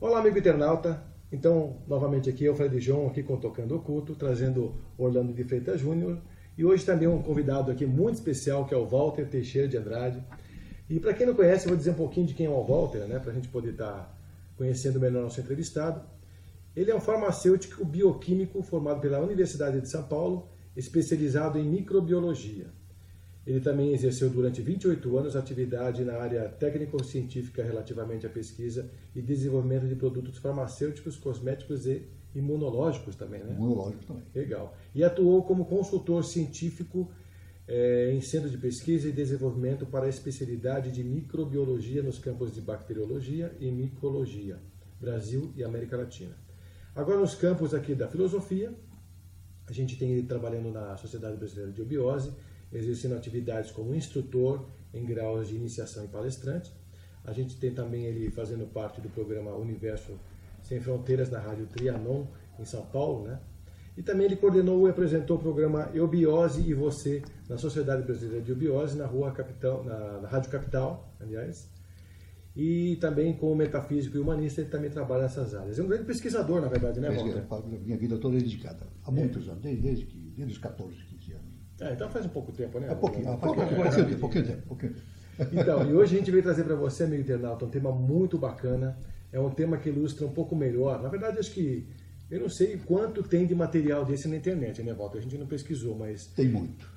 Olá, amigo internauta. Então, novamente aqui, eu, Fred João, aqui com Tocando Oculto, trazendo Orlando de Freitas Júnior. E hoje também um convidado aqui muito especial, que é o Walter Teixeira de Andrade. E para quem não conhece, eu vou dizer um pouquinho de quem é o Walter, né, para a gente poder estar conhecendo melhor nosso entrevistado. Ele é um farmacêutico bioquímico formado pela Universidade de São Paulo, especializado em microbiologia. Ele também exerceu durante 28 anos atividade na área técnico-científica relativamente à pesquisa e desenvolvimento de produtos farmacêuticos, cosméticos e imunológicos também, né? Imunológico também. Legal. E atuou como consultor científico em centro de pesquisa e desenvolvimento para a especialidade de microbiologia nos campos de bacteriologia e micologia, Brasil e América Latina. Agora, nos campos aqui da filosofia, a gente tem ele trabalhando na Sociedade Brasileira de Obiose, exercendo atividades como instrutor em graus de iniciação e palestrante. A gente tem também ele fazendo parte do programa Universo Sem Fronteiras na Rádio Trianon, em São Paulo, né? E também ele coordenou e apresentou o programa Eubiose e Você na Sociedade Brasileira de Obiose, na Rádio Capital, aliás. E também como metafísico e humanista, ele também trabalha nessas áreas. É um grande pesquisador, na verdade, né, Walter? Minha vida toda é dedicada. Há muitos anos, desde os 14, 15 anos. Então faz um pouco tempo, né? Pouquinho tempo. Então, e hoje a gente veio trazer para você, amigo internauta, um tema muito bacana. É um tema que ilustra um pouco melhor. Na verdade, acho que eu não sei quanto tem de material desse na internet, né, Walter? A gente não pesquisou, mas... Tem muito.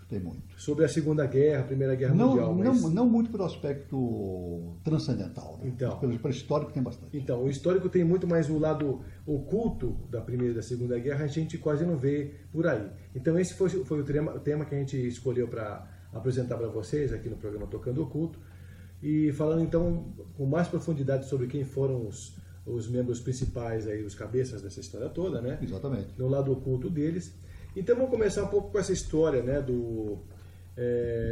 Sobre a Segunda Guerra, a Primeira Guerra Mundial. Não muito pelo aspecto transcendental, né? Então, pelo histórico tem bastante. Então, o histórico tem muito, mais o lado oculto da Primeira e da Segunda Guerra a gente quase não vê por aí. Então, esse foi o tema que a gente escolheu para apresentar para vocês aqui no programa Tocando Oculto. E falando, então, com mais profundidade sobre quem foram os membros principais, aí, os cabeças dessa história toda, né? Exatamente. No lado oculto deles. Então vamos começar um pouco com essa história, né,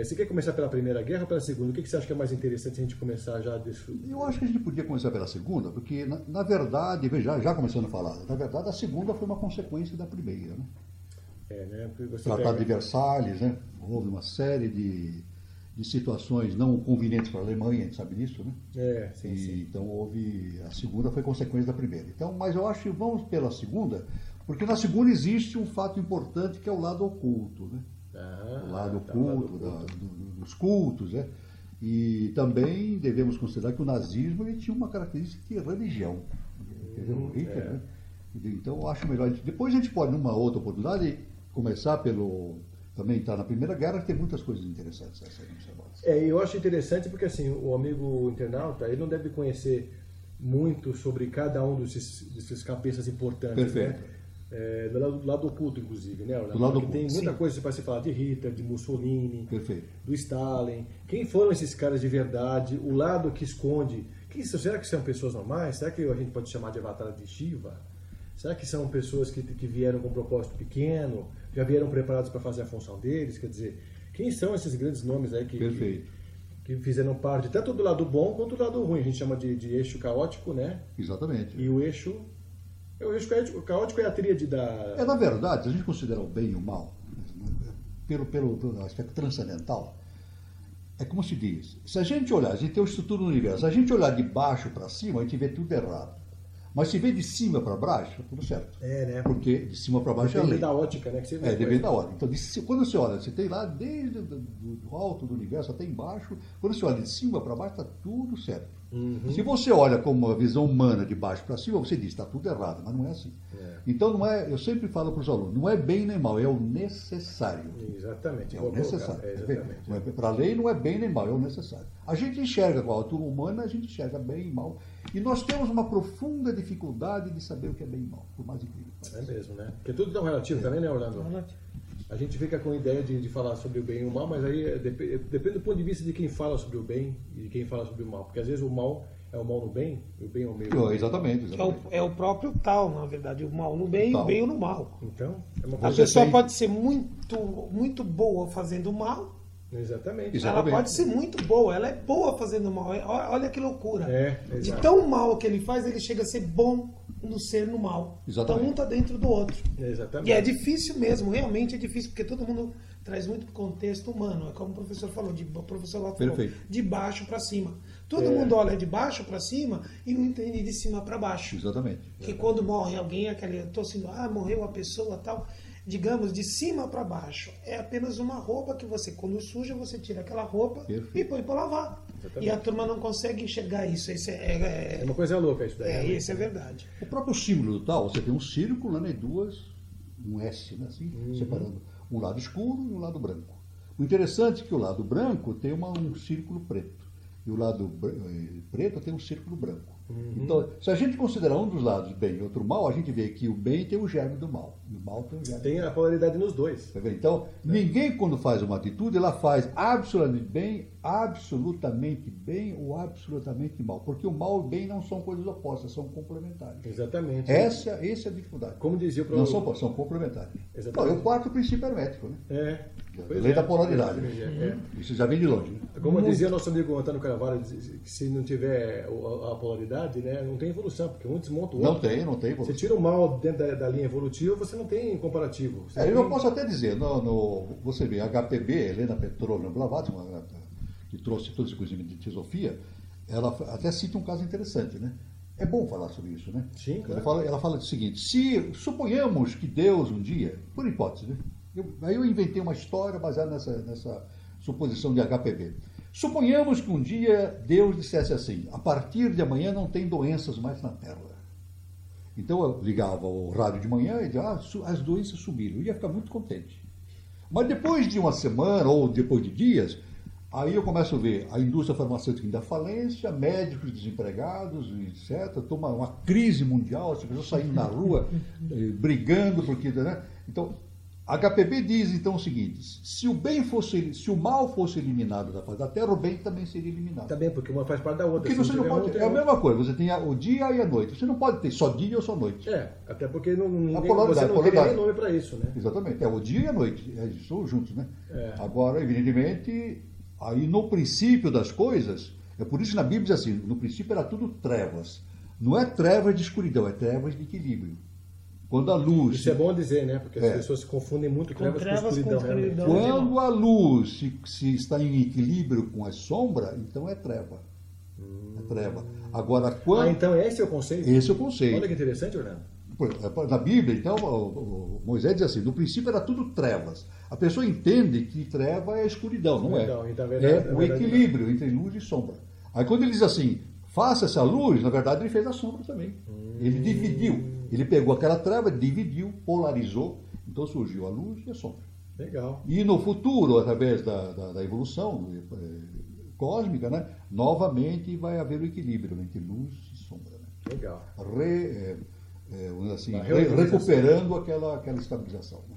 você quer começar pela Primeira Guerra ou pela Segunda? O que você acha que é mais interessante a gente começar já? Eu acho que a gente podia começar pela Segunda, porque na verdade, já começando a falar, na verdade a Segunda foi uma consequência da Primeira, né? Né? Tratado de Versalhes, né? Houve uma série de situações não convenientes para a Alemanha, a gente sabe disso, né? Sim. Então a Segunda foi consequência da Primeira. Então, mas eu acho que vamos pela Segunda, porque na Segunda existe um fato importante que é o lado oculto, né? O lado oculto dos cultos, né? E também devemos considerar que o nazismo ele tinha uma característica de religião. Hitler, né? Então eu acho melhor. Depois a gente pode, numa outra oportunidade, começar também estar na Primeira Guerra, que tem muitas coisas interessantes. Eu acho interessante porque assim, o amigo internauta ele não deve conhecer muito sobre cada um desses cabeças importantes. Perfeito. Né? Do lado oculto, inclusive, né? Do lado oculto, tem muita coisa para se falar de Hitler, de Mussolini, perfeito, do Stalin. Quem foram esses caras de verdade? O lado que esconde. Será que são pessoas normais? Será que a gente pode chamar de avatar de Shiva? Será que são pessoas que vieram com um propósito pequeno, já vieram preparados para fazer a função deles? Quer dizer, quem são esses grandes nomes aí que fizeram parte tanto do lado bom quanto do lado ruim? A gente chama de eixo caótico, né? Exatamente. E o eixo caótico é a tríade da... Na verdade, se a gente considerar o bem e o mal, pelo aspecto transcendental, é como se diz, se a gente olhar, a gente tem uma estrutura do universo, se a gente olhar de baixo para cima, a gente vê tudo errado. Mas se vê de cima para baixo, tá tudo certo. Né? Porque de cima para baixo depende é a lei. da ótica, né? Que você vê. Depende da ótica. Então, quando você olha, você tem lá desde do alto do universo até embaixo, quando você olha de cima para baixo, está tudo certo. Se você olha como uma visão humana de baixo para cima, você diz, está tudo errado, mas não é assim. Então, eu sempre falo para os alunos, não é bem nem mal, é o necessário. Exatamente. É o necessário. Exatamente. Para a lei não é bem nem mal, é o necessário. A gente enxerga com a altura humana, a gente enxerga bem e mal. E nós temos uma profunda dificuldade de saber o que é bem e mal, por mais incrível que pareça. É mesmo, né? Porque tudo tão relativo também, né, Orlando? A gente fica com a ideia de falar sobre o bem e o mal, mas aí depende do ponto de vista de quem fala sobre o bem e de quem fala sobre o mal. Porque às vezes o mal é o mal no bem e o bem é o meio. Exatamente. É o próprio tal, na verdade. O mal no bem e o bem no mal. Então, é uma A coisa pessoa pode ser muito boa fazendo mal. Exatamente. Ela pode ser muito boa, ela é boa fazendo mal. Olha que loucura. Exato. De tão mal que ele faz, ele chega a ser bom. no ser no mal. Exatamente. Então um está dentro do outro. Exatamente. E é difícil mesmo, realmente é difícil, porque todo mundo traz muito contexto humano. É como o professor falou, o professor lá falou, de baixo para cima. Todo mundo olha de baixo para cima e não entende de cima para baixo. Exatamente. Que quando morre alguém, eu tô assim, morreu a pessoa tal, digamos, de cima para baixo. É apenas uma roupa que você, quando suja, você tira aquela roupa e põe para lavar. Exatamente. E a turma não consegue enxergar isso. Isso é uma coisa louca isso daí. Isso é verdade. O próprio símbolo do tal, você tem um círculo, né, um S, né, assim, separando um lado escuro e um lado branco. O interessante é que o lado branco tem um círculo preto. E o lado preto tem um círculo branco. Então, se a gente considerar um dos lados bem e outro mal, a gente vê que o bem tem o germe do mal. E o mal tem o germe. Tem a polaridade nos dois. Tá vendo? Então, ninguém quando faz uma atitude, ela faz absolutamente bem ou absolutamente mal. Porque o mal e o bem não são coisas opostas, são complementares. Exatamente. Essa é a dificuldade. Como dizia o professor. Não são complementares. Exatamente. Não, é o quarto princípio hermético, né? Lei da polaridade. Isso já vem de longe. Né? Como dizia nosso amigo Antônio Carvalho, que se não tiver a polaridade, né, não tem evolução, porque um desmonta o outro. Não tem evolução. Você tira o mal dentro da linha evolutiva, você não tem comparativo. Eu posso até dizer, você vê, a HPB, Helena Petrovna Blavatsky, que trouxe todo esse conhecimento de teosofia, ela até cita um caso interessante, né? É bom falar sobre isso, né? Sim, claro. Ela fala o seguinte: se suponhamos que Deus um dia, por hipótese, né? Aí eu inventei uma história baseada nessa suposição de HPB. Suponhamos que um dia Deus dissesse assim: a partir de amanhã não tem doenças mais na Terra. Então eu ligava o rádio de manhã e dizia: as doenças sumiram. Eu ia ficar muito contente. Mas depois de uma semana ou depois de dias, aí eu começo a ver a indústria farmacêutica indo à falência, médicos desempregados, etc. Toma uma crise mundial, as pessoas saindo na rua, brigando, porque. Né? Então, a HPB diz então o seguinte: se o mal fosse eliminado da face da Terra, o bem também seria eliminado. Também, porque uma faz parte da outra. Porque você não pode, é a mesma coisa, você tem o dia e a noite. Você não pode ter só dia ou só noite. Até porque você não teria nem nome para isso, né? Exatamente, o dia e a noite, são juntos, né? Agora, evidentemente, aí no princípio das coisas, é por isso que na Bíblia diz assim: no princípio era tudo trevas. Não é trevas de escuridão, é trevas de equilíbrio. Quando a luz... Isso é bom dizer, né? Porque as pessoas se confundem muito com trevas com escuridão. Quando a luz se está em equilíbrio com a sombra, então é treva. É treva. Agora, quando... então esse é o conceito? Esse é o conceito. Olha que interessante, Orlando. Na Bíblia, então, o Moisés diz assim: no princípio era tudo trevas. A pessoa entende que treva é a escuridão, não é? Então, é o equilíbrio entre luz e sombra. Aí quando ele diz assim: faça essa luz, na verdade ele fez a sombra também. Ele dividiu. Ele pegou aquela treva, dividiu, polarizou, então surgiu a luz e a sombra. Legal. E no futuro, através da evolução cósmica, né, novamente vai haver o equilíbrio entre luz e sombra. Né? Legal. Recuperando aquela estabilização. Né?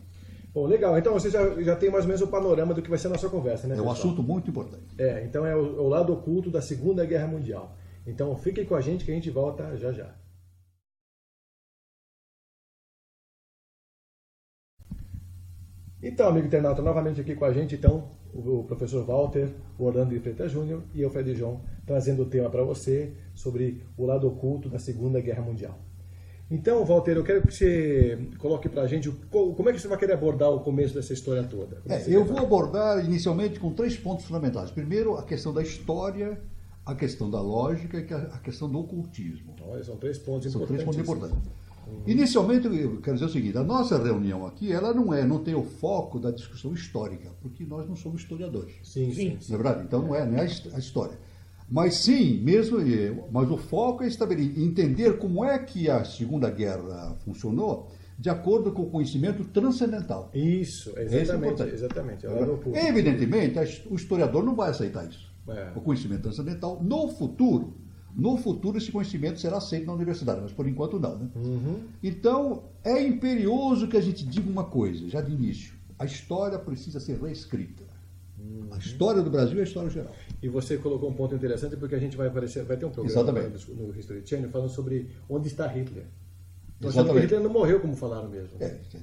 Bom, legal. Então você já tem mais ou menos o panorama do que vai ser a nossa conversa, né? É um assunto muito importante. Então é o lado oculto da Segunda Guerra Mundial. Então fiquem com a gente que a gente volta já já. Então, amigo internauta, novamente aqui com a gente, então, o professor Walter, o Orlando de Freitas Júnior e eu, Fred João, trazendo o tema para você sobre o lado oculto da Segunda Guerra Mundial. Então, Walter, eu quero que você coloque para a gente como é que você vai querer abordar o começo dessa história toda. Eu vou abordar inicialmente com 3 pontos fundamentais. Primeiro, a questão da história, a questão da lógica e a questão do ocultismo. Olha, são 3 pontos importantes. São 3 pontos importantes. Inicialmente, eu quero dizer o seguinte: a nossa reunião aqui, ela não tem o foco da discussão histórica, porque nós não somos historiadores. Sim. Não é verdade? Então não é a história. Mas sim, mas o foco é entender como é que a Segunda Guerra funcionou de acordo com o conhecimento transcendental. Isso, exatamente. Evidentemente, o historiador não vai aceitar isso. O conhecimento transcendental, no futuro esse conhecimento será aceito na universidade, mas por enquanto não. Né? Então, é imperioso que a gente diga uma coisa, já de início: a história precisa ser reescrita. A história do Brasil é a história geral. E você colocou um ponto interessante, porque a gente vai ter um programa no History Channel falando sobre onde está Hitler. Então, Hitler não morreu, como falaram mesmo.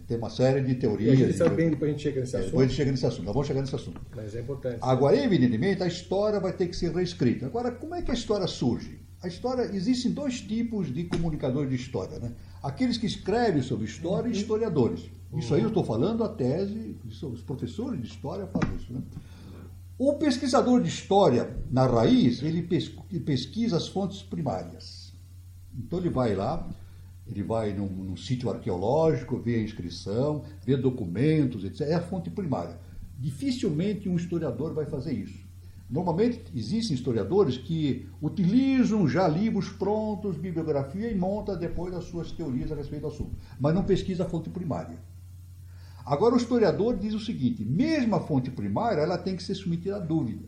Tem uma série de teorias. E a gente sabe bem, depois a gente chega nesse assunto. Depois a gente chega nesse assunto, nós vamos chegar nesse assunto. Mas é importante. Agora, evidentemente, a história vai ter que ser reescrita. Agora, como é que a história surge? A história, existem dois tipos de comunicadores de história, né? Aqueles que escrevem sobre história e historiadores. Isso aí eu estou falando a tese, os professores de história falam isso, né? O pesquisador de história, na raiz, ele pesquisa as fontes primárias. Então ele vai lá, ele vai num sítio arqueológico, vê a inscrição, vê documentos, etc. É a fonte primária. Dificilmente um historiador vai fazer isso. Normalmente existem historiadores que utilizam já livros prontos, bibliografia, e montam depois as suas teorias a respeito do assunto, mas não pesquisa a fonte primária. Agora o historiador diz o seguinte: mesmo a fonte primária, ela tem que ser submetida à dúvida,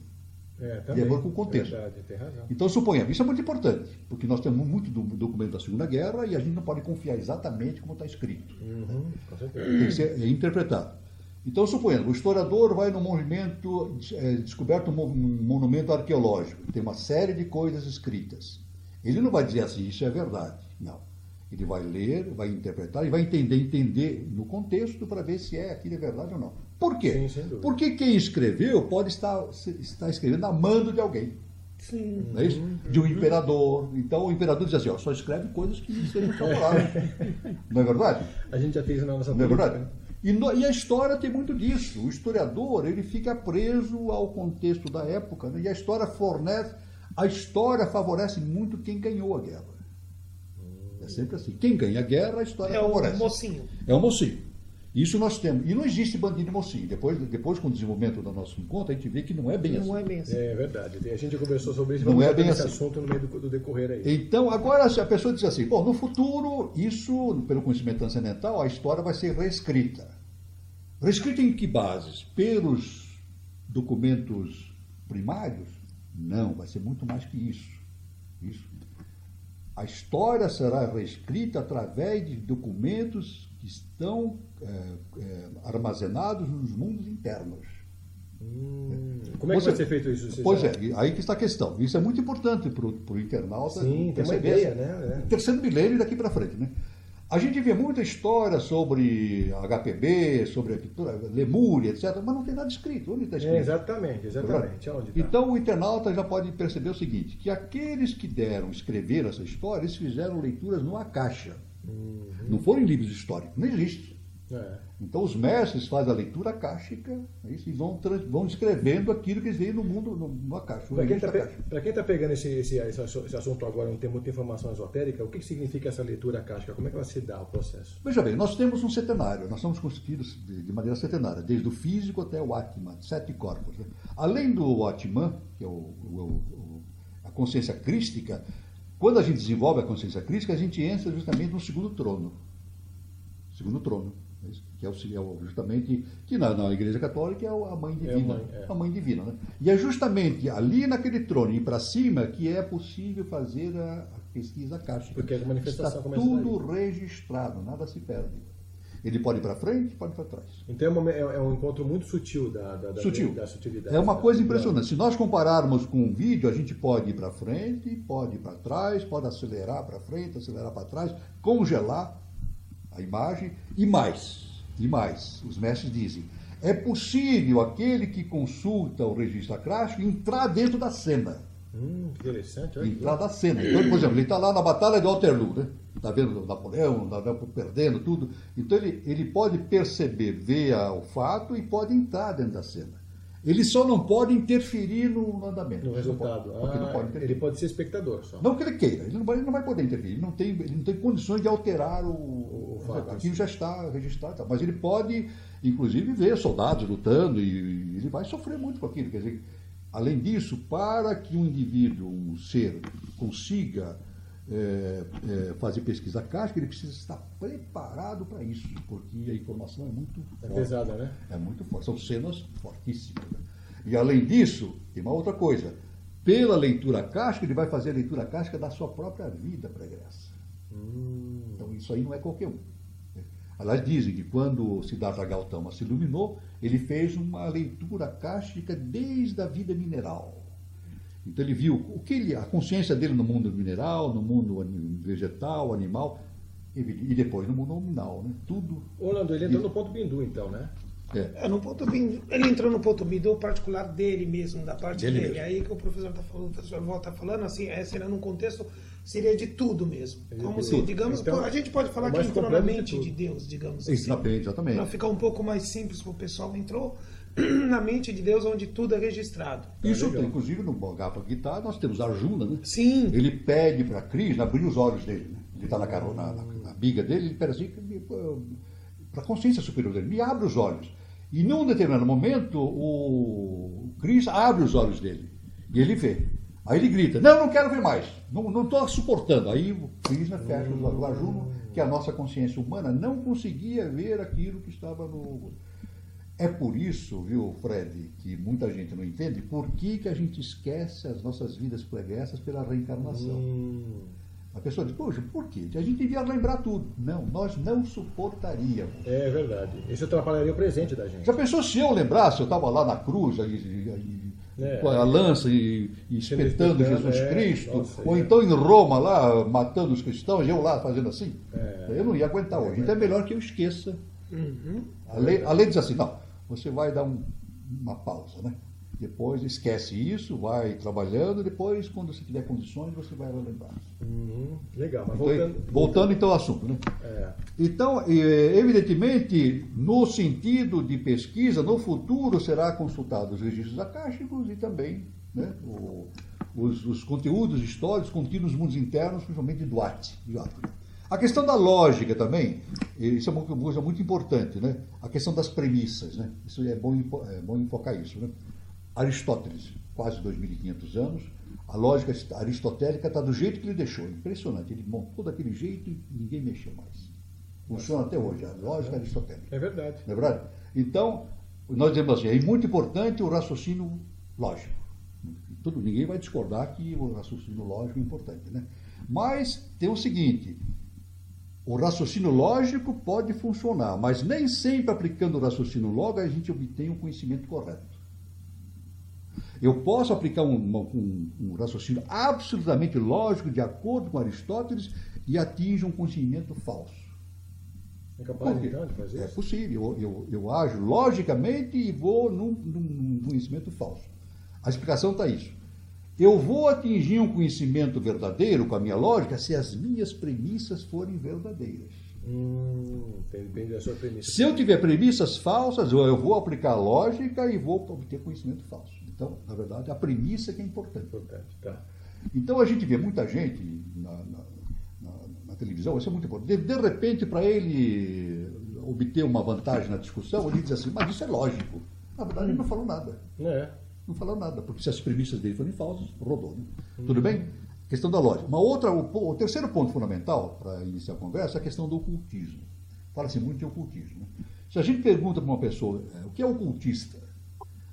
de acordo com o contexto. Verdade, tem razão. Então suponhamos, isso é muito importante, porque nós temos muito documento da Segunda Guerra e a gente não pode confiar exatamente como está escrito. Com certeza. Tem que ser interpretado. Então, suponhamos, o historiador vai no monumento, descoberto um monumento arqueológico, tem uma série de coisas escritas. Ele não vai dizer assim, isso é verdade. Não. Ele vai ler, vai interpretar e vai entender no contexto para ver se aquilo é verdade ou não. Por quê? Sim, sem dúvida. Porque quem escreveu pode estar escrevendo a mando de alguém. Sim. Não é isso? De um imperador. Então o imperador diz assim, ó, só escreve coisas que me sejam favoráveis. Não é verdade? A gente já tem isso na nossa Não é política, verdade? né? E a história tem muito disso. O historiador, ele fica preso ao contexto da época, né? E a história favorece muito quem ganhou a guerra. É sempre assim. Quem ganha a guerra, a história favorece. É o mocinho. É o mocinho. Isso nós temos. E não existe bandido e mocinho. Depois, com o desenvolvimento do nosso encontro, a gente vê que não é bem assim. Não é bem assim. É verdade. A gente conversou sobre isso, Não vamos é tratar bem desse assim. assunto no meio do decorrer aí. Então, agora, se a pessoa diz assim, bom, no futuro, isso, pelo conhecimento transcendental, a história vai ser reescrita. Reescrita em que bases? Pelos documentos primários? Não, vai ser muito mais que isso. A história será reescrita através de documentos que estão armazenados nos mundos internos. Como é que vai ser feito isso? Pois é, aí que está a questão. Isso é muito importante para o internauta. Sim, tem uma ideia, né? Terceiro milênio daqui para frente, né? A gente vê muita história sobre HPB, sobre Lemúria, etc., mas não tem nada escrito. Onde está escrito? Exatamente. Onde tá? Então o internauta já pode perceber o seguinte, que aqueles que escreveram essa história, eles fizeram leituras no Akasha. Não foram em livros históricos, não existe. Então os mestres fazem a leitura akáshica e vão escrevendo aquilo que eles veem no mundo, no Akasha. Para quem está pegando esse assunto agora, não tem muita informação esotérica, o que significa essa leitura akáshica? Como é que ela se dá, o processo? Veja bem, nós temos um centenário, nós somos constituídos de maneira centenária, desde o físico até o Atman, 7 corpos. Né? Além do Atman, que é a consciência crística, quando a gente desenvolve a consciência crística, a gente entra justamente no segundo trono. Que é justamente, que na Igreja Católica é a Mãe Divina. A Mãe Divina, né? E é justamente ali naquele trono e para cima que é possível fazer a pesquisa akáshica. Porque a manifestação está começa tudo registrado, nada se perde. Ele pode ir para frente, pode ir para trás. Então é um encontro muito sutil da sutilidade. É uma coisa impressionante. Se nós compararmos com um vídeo, a gente pode ir para frente, pode ir para trás, pode acelerar para frente, acelerar para trás, congelar a imagem e mais. Os mestres dizem, é possível aquele que consulta o registro akáshico entrar dentro da cena. Interessante. Entrar da cena. Então, por exemplo, ele está lá na Batalha de Waterloo, né? Está vendo o Napoleão perdendo tudo. Então ele pode perceber, ver o fato e pode entrar dentro da cena. Ele só não pode interferir no andamento. No resultado. Ele pode ser espectador só. Não que ele queira, ele não vai poder interferir. Ele não tem condições de alterar o fato. Aquilo já está registrado. Mas ele pode, inclusive, ver soldados lutando e ele vai sofrer muito com aquilo. Quer dizer, além disso, para que um indivíduo, um ser, consiga fazer pesquisa akáshica, ele precisa estar preparado para isso, porque a informação é muito forte. É pesada, né? É muito forte. São cenas fortíssimas. Né? E além disso, tem uma outra coisa. Pela leitura akáshica, ele vai fazer a leitura akáshica da sua própria vida pregressa. Então isso aí não é qualquer um. Aliás, dizem que quando Siddhartha Gautama se iluminou, ele fez uma leitura akáshica desde a vida mineral. Então ele viu a consciência dele no mundo mineral, no mundo vegetal, animal, e depois no mundo nominal, né? Tudo. Orlando, ele entrou no ponto Bindu, então, né? No ponto B, ele entrou no ponto B do particular dele mesmo, da parte dele. Mesmo. Aí que o professor volta falando, assim, seria num contexto, seria de tudo mesmo. Como se, digamos, então, a gente pode falar que entrou na mente de Deus, digamos assim. Exatamente. Para ficar um pouco mais simples para o pessoal, entrou na mente de Deus, onde tudo é registrado. Isso, inclusive, no Bhagavad Gita, nós temos Arjuna, né? Sim. Ele pede para Krishna abrir os olhos dele, né? Ele está na biga dele, ele pede assim, para a consciência superior dele, me abre os olhos. E num determinado momento, o Krishna abre os olhos dele, e ele vê. Aí ele grita, não quero ver mais, não estou suportando. Aí o Krishna fecha os olhos. O Arjuna, que a nossa consciência humana não conseguia ver aquilo que estava no... É por isso, viu, Fred, que muita gente não entende por que a gente esquece as nossas vidas pregressas pela reencarnação. A pessoa diz, poxa, por quê? A gente devia lembrar tudo. Não, nós não suportaríamos. É verdade. Isso atrapalharia o presente da gente. Já pensou se eu lembrasse, eu estava lá na cruz, com a lança e espetando Jesus Cristo, nossa, ou então em Roma lá, matando os cristãos, e eu lá fazendo assim? Eu não ia aguentar hoje. Então é melhor que eu esqueça. A lei diz assim, não, você vai dar uma pausa, né? Depois esquece isso, vai trabalhando, depois, quando você tiver condições, você vai lembrar. Legal, mas voltando então ao assunto, né? Então, evidentemente, no sentido de pesquisa, no futuro será consultado os registros acásticos e também, né, os conteúdos históricos contidos nos mundos internos, principalmente do Átila. A questão da lógica também, isso é uma coisa muito importante, né? A questão das premissas, né? Isso é bom enfocar isso, né? Aristóteles, quase 2.500 anos, a lógica aristotélica está do jeito que ele deixou. Impressionante, ele montou daquele jeito e ninguém mexeu mais. Funciona até hoje, a lógica aristotélica. É verdade. Não é verdade? Então, nós dizemos assim, é muito importante o raciocínio lógico. Ninguém vai discordar que o raciocínio lógico é importante, né? Mas tem o seguinte, o raciocínio lógico pode funcionar, mas nem sempre aplicando o raciocínio lógico a gente obtém o conhecimento correto. Eu posso aplicar um raciocínio absolutamente lógico, de acordo com Aristóteles, e atingir um conhecimento falso. É capaz então de fazer isso? É possível. Eu ajo logicamente e vou num conhecimento falso. A explicação está isso. Eu vou atingir um conhecimento verdadeiro com a minha lógica se as minhas premissas forem verdadeiras. Depende da sua premissa. Se eu tiver premissas falsas, eu vou aplicar a lógica e vou obter conhecimento falso. Então, na verdade, a premissa que é importante. Tá. Então, a gente vê muita gente na televisão, isso é muito importante. De repente, para ele obter uma vantagem na discussão, ele diz assim, mas isso é lógico. Na verdade, ele não falou nada. Não falou nada, porque se as premissas dele forem falsas, rodou. Né? Tudo bem? Questão da lógica. O terceiro ponto fundamental para iniciar a conversa é a questão do ocultismo. Fala-se muito de ocultismo. Né? Se a gente pergunta para uma pessoa o que é ocultista,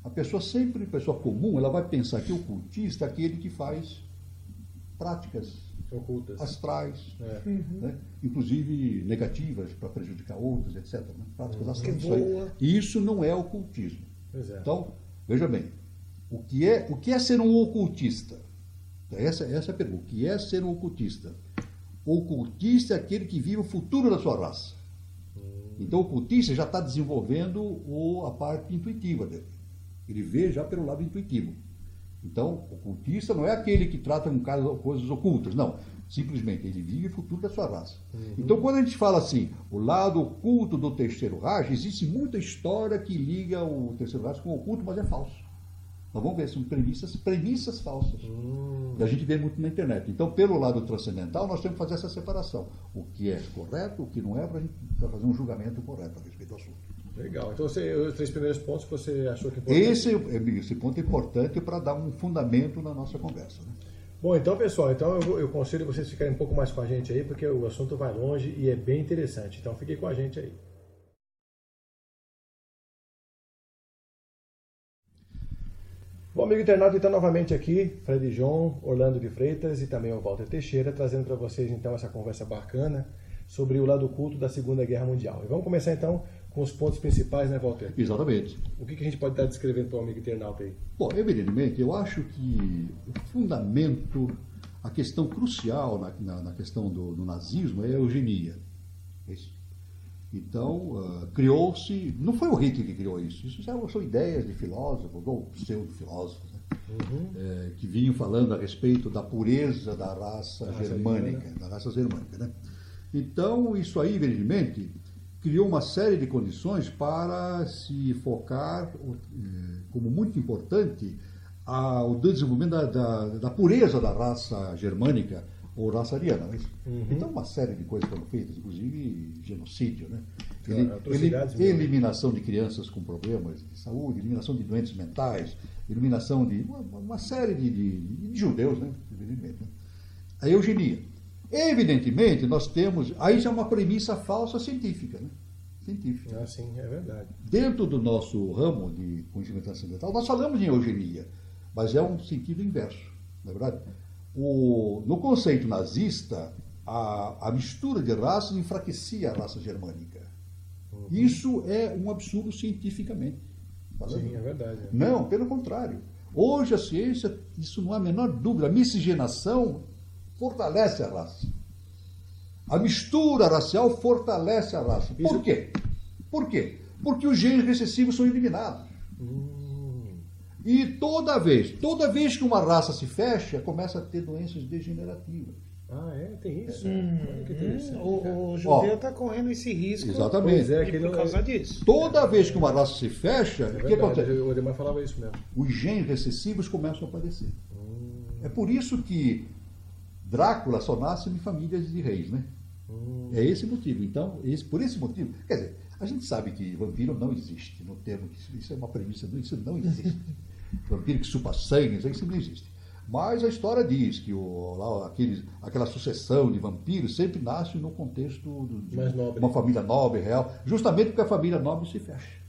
a pessoa comum, ela vai pensar que o ocultista é aquele que faz práticas ocultas, astrais, né? Inclusive negativas para prejudicar outros, etc. Né? Práticas astrais. Isso não é ocultismo. Então, veja bem, o que é ser um ocultista? Essa é a pergunta. O que é ser um ocultista? O ocultista é aquele que vive o futuro da sua raça. Então, o ocultista já está desenvolvendo a parte intuitiva dele. Ele vê já pelo lado intuitivo. Então, o ocultista não é aquele que trata com coisas ocultas, não. Simplesmente, ele vive o futuro da sua raça. Então, quando a gente fala assim, o lado oculto do terceiro raio, existe muita história que liga o terceiro raio com o oculto, mas é falso. Nós vamos ver, são premissas falsas. E a gente vê muito na internet. Então, pelo lado transcendental, nós temos que fazer essa separação. O que é correto, o que não é, para a gente fazer um julgamento correto a respeito do assunto. Legal. Então, os 3 primeiros pontos você achou que é importante? Esse ponto é importante para dar um fundamento na nossa conversa. Né? Bom, então, pessoal, eu aconselho vocês ficarem um pouco mais com a gente aí, porque o assunto vai longe e é bem interessante. Então, fiquem com a gente aí. Bom, amigo internauta, então novamente aqui, Fred João, Orlando de Freitas e também o Walter Teixeira, trazendo para vocês então essa conversa bacana sobre o lado oculto da Segunda Guerra Mundial. E vamos começar então com os pontos principais, né, Walter? Exatamente. O que a gente pode estar descrevendo para o amigo internauta aí? Bom, evidentemente, eu acho que o fundamento, a questão crucial na questão do nazismo é a eugenia. Então, criou-se, não foi o Hitler que criou isso são ideias de filósofos, ou pseudo-filósofos, né? Que vinham falando a respeito da pureza da raça germânica, da raça germânica, né? Então, isso aí, evidentemente, criou uma série de condições para se focar, como muito importante, o desenvolvimento da pureza da raça germânica, ou raça ariana. Então, uma série de coisas foram feitas, inclusive genocídio, né? Eliminação de crianças com problemas de saúde, eliminação de doentes mentais, eliminação de uma série de judeus, né? Evidentemente, né? A eugenia. Evidentemente, nós temos... Aí já é uma premissa falsa científica, né? Científica. Sim, é verdade. Dentro do nosso ramo de conhecimento transcendental, nós falamos em eugenia, mas é um sentido inverso, não é verdade? No conceito nazista, a mistura de raças enfraquecia a raça germânica. Isso é um absurdo cientificamente. Sim, é verdade. Não, pelo contrário. Hoje a ciência, isso não há a menor dúvida, a miscigenação fortalece a raça. A mistura racial fortalece a raça. Por quê? Por quê? Porque os genes recessivos são eliminados. E toda vez que uma raça se fecha, começa a ter doenças degenerativas. Tem isso. Olha que interessante. O judeu está correndo esse risco. Exatamente. Por causa disso. Toda vez que uma raça se fecha, o que acontece? O Odemar falava isso mesmo. Os genes recessivos começam a aparecer. É por isso que Drácula só nasce em famílias de reis, né? É esse motivo. Então, por esse motivo, quer dizer, a gente sabe que vampiro não existe, no termo, isso é uma premissa, isso não existe. Vampiro que supa sangue, isso não existe. Mas a história diz que aquela sucessão de vampiros sempre nasce no contexto de uma família nobre, real, justamente porque a família nobre se fecha.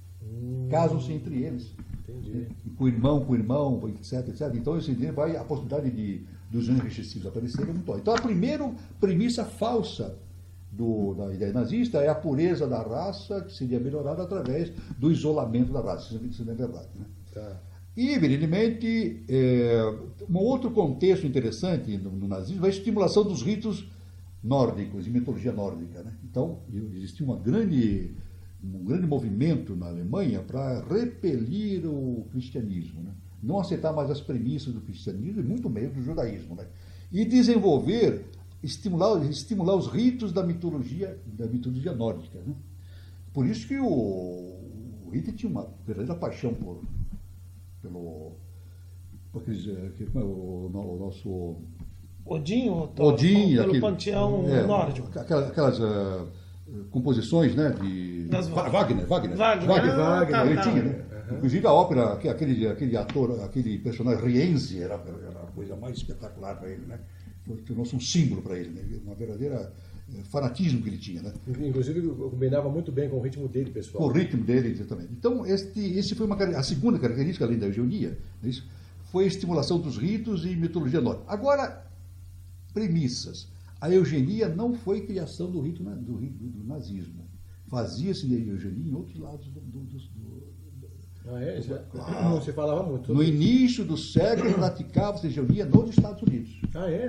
Casam-se entre eles. Entendi. Com irmão, etc, etc. Então, vai a possibilidade dos genes recessivos aparecerem muito. Então, a primeira premissa falsa da ideia nazista é a pureza da raça, que seria melhorada através do isolamento da raça. Isso não é verdade, né? Tá. E, evidentemente, um outro contexto interessante no nazismo é a estimulação dos ritos nórdicos, de mitologia nórdica, né? Então, existia um grande movimento na Alemanha para repelir o cristianismo, né? Não aceitar mais as premissas do cristianismo e muito menos do judaísmo, né? E desenvolver, estimular os ritos da mitologia nórdica, né? Por isso que o Hitler tinha uma verdadeira paixão pelo nosso Odin, pelo panteão nórdico. Aquelas composições, né, de Wagner. Ele tinha, né? Inclusive a ópera, aquele ator, aquele personagem Rienzi, era a coisa mais espetacular para ele, né? Tornou-se um símbolo para ele, né? Uma verdadeira fanatismo que ele tinha, né? Inclusive combinava muito bem com o ritmo dele, pessoal. Com o ritmo dele, exatamente. Então, esse foi a segunda característica, além da eugenia, isso, foi a estimulação dos ritos e mitologia nórdica. Agora, premissas. A eugenia não foi criação do rito do nazismo. Fazia-se eugenia em outros lados Não se falava muito. No início do século, praticava-se eugenia nos Estados Unidos.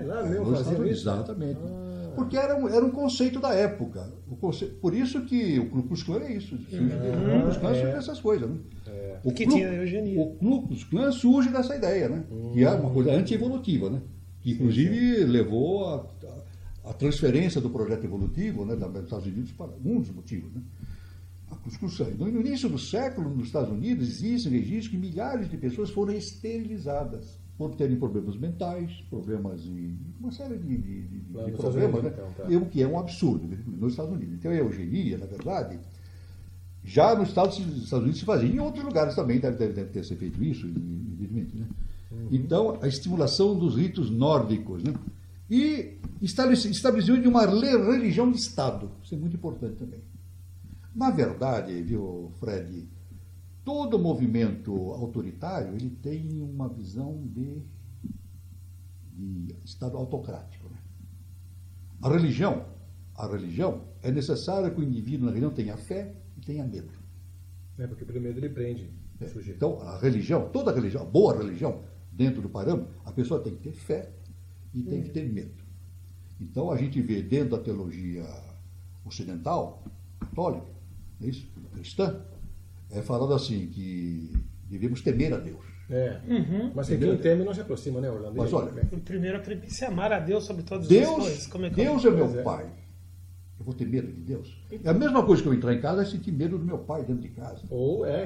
Lá mesmo faziam isso? Exatamente. Porque era um conceito da época. Por isso que o Ku Klux Klan é isso. O Ku Klux Klan surge dessas coisas, né? Tinha eugenia. O Ku Klux Klan surge dessa ideia, né? Que é uma coisa anti-evolutiva, né? Que inclusive levou a transferência do projeto evolutivo, né, dos Estados Unidos para um dos motivos, né? A Ku Klux Klan. No início do século, nos Estados Unidos, existem registros que milhares de pessoas foram esterilizadas por terem problemas mentais, problemas de uma série de problemas, né? O que é um absurdo nos Estados Unidos. Então a eugenia, na verdade, já nos Estados Unidos se fazia, em outros lugares também deve ter sido feito isso, evidentemente, né? Então, a estimulação dos ritos nórdicos, né? E estabeleceu de uma religião de Estado. Isso é muito importante também. Na verdade, viu, Fred, todo movimento autoritário ele tem uma visão de Estado autocrático, né? A religião é necessária que o indivíduo na religião tenha fé e tenha medo. Porque pelo medo ele prende o sujeito. Então, toda religião, a boa religião, dentro do parâmetro, a pessoa tem que ter fé e tem que ter medo. Então, a gente vê dentro da teologia ocidental católica, é isso? Cristã, é falado assim, que devemos temer a Deus. Mas quem teme não se aproxima, né, Orlando? Mas olha, o primeiro é amar a Deus sobre todas Deus, as coisas. Como Deus é meu pai. Eu vou ter medo de Deus? É a mesma coisa que eu entrar em casa e sentir medo do meu pai dentro de casa.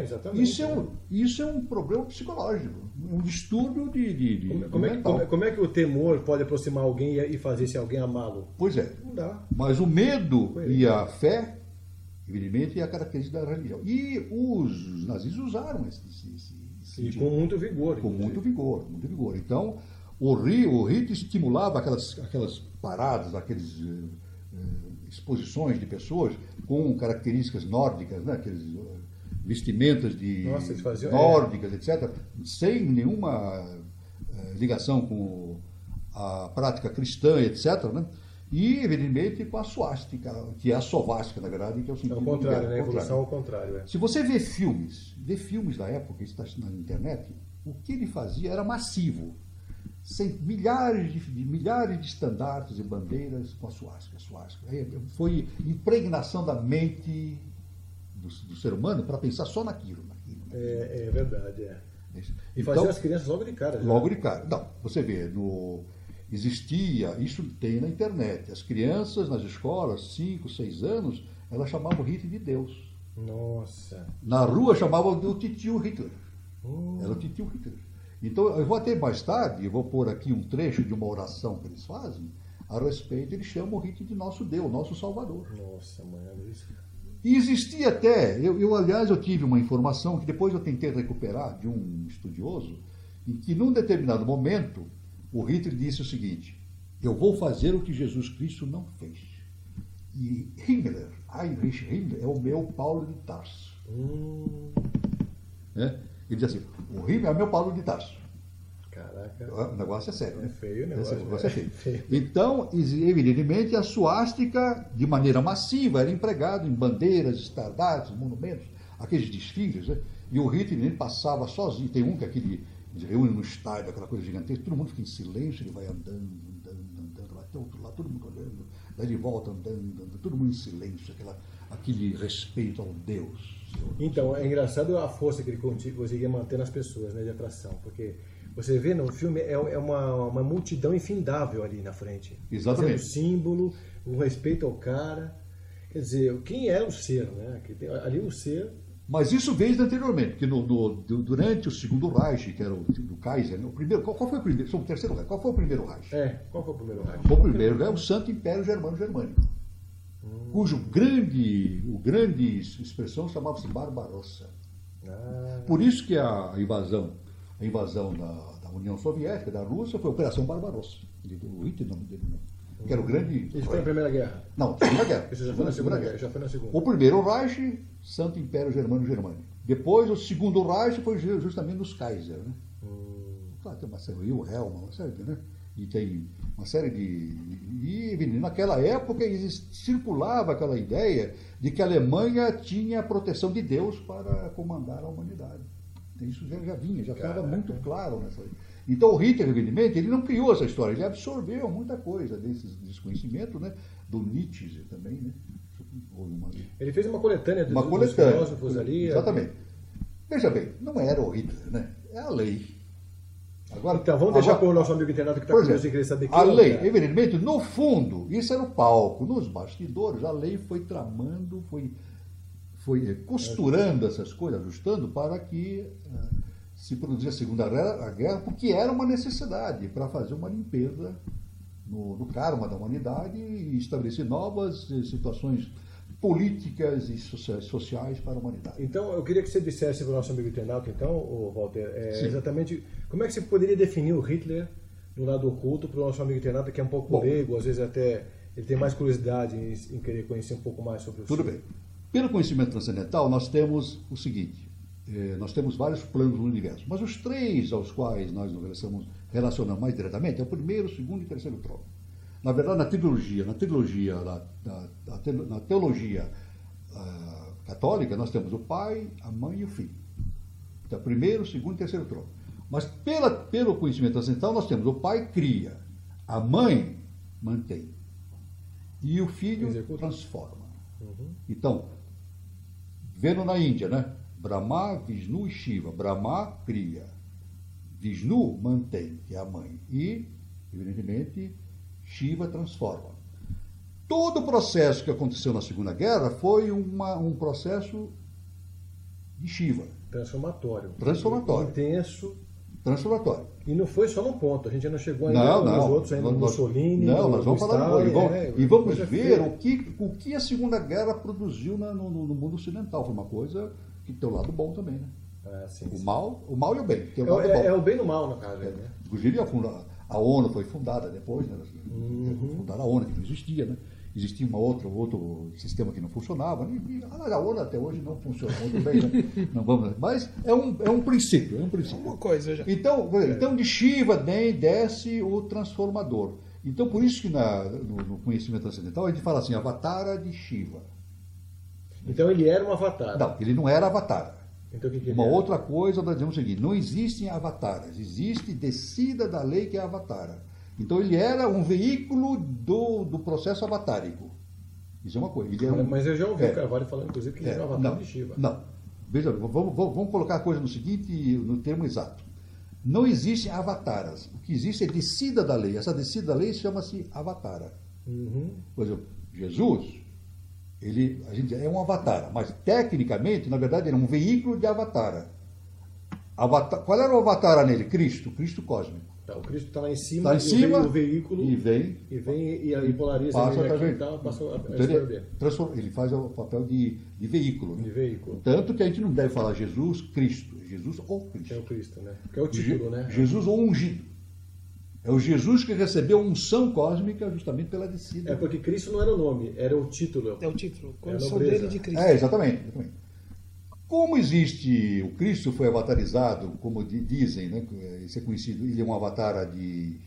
Exatamente. Isso é um problema psicológico, um distúrbio de como é que o temor pode aproximar alguém e fazer esse alguém amá-lo? Pois é. Não dá. Mas o medo e a fé, evidentemente, é a característica da religião. E os nazistas usaram e com muito vigor. Com muito vigor. Então, o Hitler estimulava aquelas paradas, aqueles exposições de pessoas com características nórdicas, né? Aqueles vestimentas nórdicas, etc., sem nenhuma ligação com a prática cristã, etc., né? E, evidentemente, com a suástica, que é a sovástica, na verdade, que é o sentido. Ao contrário, né? A evolução ao contrário. Se você vê filmes da época, isso está na internet, o que ele fazia era massivo. Milhares de estandartes e bandeiras com a suástica. Foi impregnação da mente do ser humano para pensar só naquilo. É verdade, E fazer então, as crianças logo de cara. Logo de cara. Não, você vê, existia, isso tem na internet, as crianças nas escolas, 5, 6 anos, elas chamavam Hitler de Deus. Nossa. Na rua chamavam o titio Hitler. Era o titio Hitler. Então, eu vou até mais tarde, eu vou pôr aqui um trecho de uma oração que eles fazem, a respeito, eles chamam o Hitler de nosso Deus, nosso Salvador. Nossa, mano, isso. E existia até, aliás, eu tive uma informação que depois eu tentei recuperar de um estudioso, em que num determinado momento, o Hitler disse o seguinte: eu vou fazer o que Jesus Cristo não fez. E Himmler, Heinrich Himmler, é o meu Paulo de Tarso. Ele diz assim: o Himmler é o meu Paulo de Tarso. Caraca. O negócio é sério, né? É feio o negócio. É feio. Então, evidentemente, a suástica, de maneira massiva, era empregada em bandeiras, estandartes, monumentos, aqueles desfiles, né? E o Hitler passava sozinho. Tem um que eles reúnem no estádio, aquela coisa gigantesca, todo mundo fica em silêncio, ele vai andando, vai até outro lado, todo mundo olhando, daí ele volta andando, todo mundo em silêncio, aquele respeito ao Deus. Então, é engraçado a força que ele conseguia manter nas pessoas, né, de atração, porque você vê no filme, é uma multidão infindável ali na frente. Exatamente. O símbolo, o respeito ao cara, quer dizer, quem é o ser, né? Ali o ser... Mas isso veio anteriormente, porque durante o segundo Reich, que era o do Kaiser, né, o primeiro, qual foi o primeiro? O terceiro Reich. Qual foi o primeiro Reich? Qual foi o primeiro Reich? O primeiro é o Santo Império Germânico, cujo grande expressão chamava-se Barbarossa. Por isso que a invasão da União Soviética, da Rússia, foi a Operação Barbarossa. O Hitler não dele, não. Que era o grande... Isso foi na Primeira Guerra? Não, na Segunda Guerra. Isso já foi na Segunda Guerra. Já foi na Segunda. O primeiro Reich, Santo Império Germânico. Depois, o segundo Reich foi justamente nos Kaiser, né? Claro, tem uma série, o Wilhelm, uma série, né? E tem uma série E naquela época circulava aquela ideia de que a Alemanha tinha a proteção de Deus para comandar a humanidade. Isso já estava muito claro nessa. Então o Hitler, evidentemente, ele não criou essa história, ele absorveu muita coisa desse conhecimento, né? Do Nietzsche também, né? Ele fez uma coletânea dos filósofos ali. Exatamente. Veja bem, não era o Hitler, né? É a lei. Agora, então, vamos deixar para o nosso amigo internado que está curioso em querer saber a lei, evidentemente, no fundo, isso era o palco, nos bastidores, a lei foi tramando, foi costurando essas coisas, ajustando para que se produzisse a Segunda Guerra, porque era uma necessidade para fazer uma limpeza no karma da humanidade e estabelecer novas situações políticas e sociais para a humanidade. Então, eu queria que você dissesse para o nosso amigo internauta, então, Walter, exatamente como é que você poderia definir o Hitler no lado oculto para o nosso amigo internauta, que é um pouco leigo, às vezes até ele tem mais curiosidade em querer conhecer um pouco mais sobre o Tudo bem. Pelo conhecimento transcendental, nós temos o seguinte, nós temos vários planos no universo, mas os três aos quais nós nos relacionamos mais diretamente é o primeiro, segundo e terceiro trono. Na verdade, na teologia católica, nós temos o Pai, a Mãe e o Filho. Então, primeiro, segundo e terceiro trono. Mas pelo conhecimento transcendental, nós temos o Pai cria, a Mãe mantém e o Filho transforma. Então, vendo na Índia, né? Brahma, Vishnu e Shiva. Brahma cria, Vishnu mantém, que é a mãe, e, evidentemente, Shiva transforma. Todo o processo que aconteceu na Segunda Guerra foi um processo de Shiva. Transformatório. Intenso. Transformatório. E não foi só num ponto, a gente ainda chegou ainda nos outros, ainda no Mussolini. Nós vamos falar depois. E vamos ver o que a Segunda Guerra produziu no mundo ocidental. Foi uma coisa que tem o lado bom também, né? O mal e o bem. Tem o lado bom. O bem e o mal, no caso. Né? Inclusive, a ONU foi fundada depois, né? Fundaram a ONU, que não existia, né? Existia outro sistema que não funcionava. A ONU até hoje não funciona muito bem, né? Não vamos, mas é um princípio. Uma coisa já. Então de Shiva desce o transformador. Então, por isso que no conhecimento transcendental a gente fala assim, Avatara de Shiva. Então ele era um avatar. Não, ele não era Avatara. Então, que uma outra coisa, nós dizemos o seguinte, não existem avataras, existe descida da lei que é Avatara. Então ele era um veículo do processo avatárico. Isso é uma coisa. Mas eu já ouvi o Carvalho falando, inclusive, que ele era um avatar de Shiva. Não. Veja, vamos colocar a coisa no termo exato. Não existem avataras. O que existe é descida da lei. Essa descida da lei chama-se Avatara. Por exemplo, Jesus, a gente é um avatar, mas tecnicamente, na verdade, ele é um veículo de Avatara. Qual era o avatar nele? Cristo cósmico. O Cristo está lá em cima, o veículo e vem e polariza passa ele aqui e tal, passa a história dele. Ele faz o papel de veículo. De veículo. Tanto que a gente não deve falar Jesus Cristo, Jesus ou Cristo. É o Cristo, né? Que é o título, né? Jesus ou ungido. É o Jesus que recebeu unção cósmica justamente pela descida. É porque Cristo não era o nome, era o título. É o título, condição dele de Cristo. Exatamente. Como existe, o Cristo foi avatarizado, como dizem, né, isso é conhecido, ele é um avatar de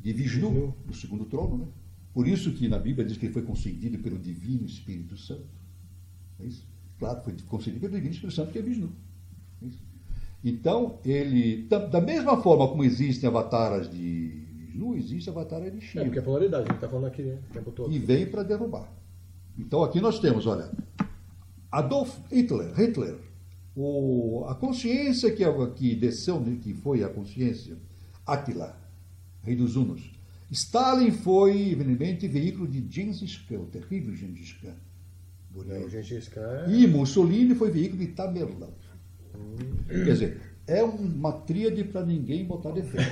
Vishnu, do segundo trono, né? Por isso que na Bíblia diz que ele foi concedido pelo Divino Espírito Santo. É isso? Claro, foi concedido pelo Divino Espírito Santo, que é Vishnu. É isso? Então, da mesma forma como existem avataras de Vishnu, existe avatar de Shiva. Porque é polaridade, a gente está falando aqui o tempo todo. E vem para derrubar. Então, aqui nós temos, olha, Adolf Hitler, a consciência que desceu, que foi a consciência, Átila, rei dos Hunos. Stalin foi, evidentemente, veículo de Gengis Khan, o terrível Gengis Khan. E Mussolini foi veículo de Tamerlão. Quer dizer, é uma tríade para ninguém botar defeito.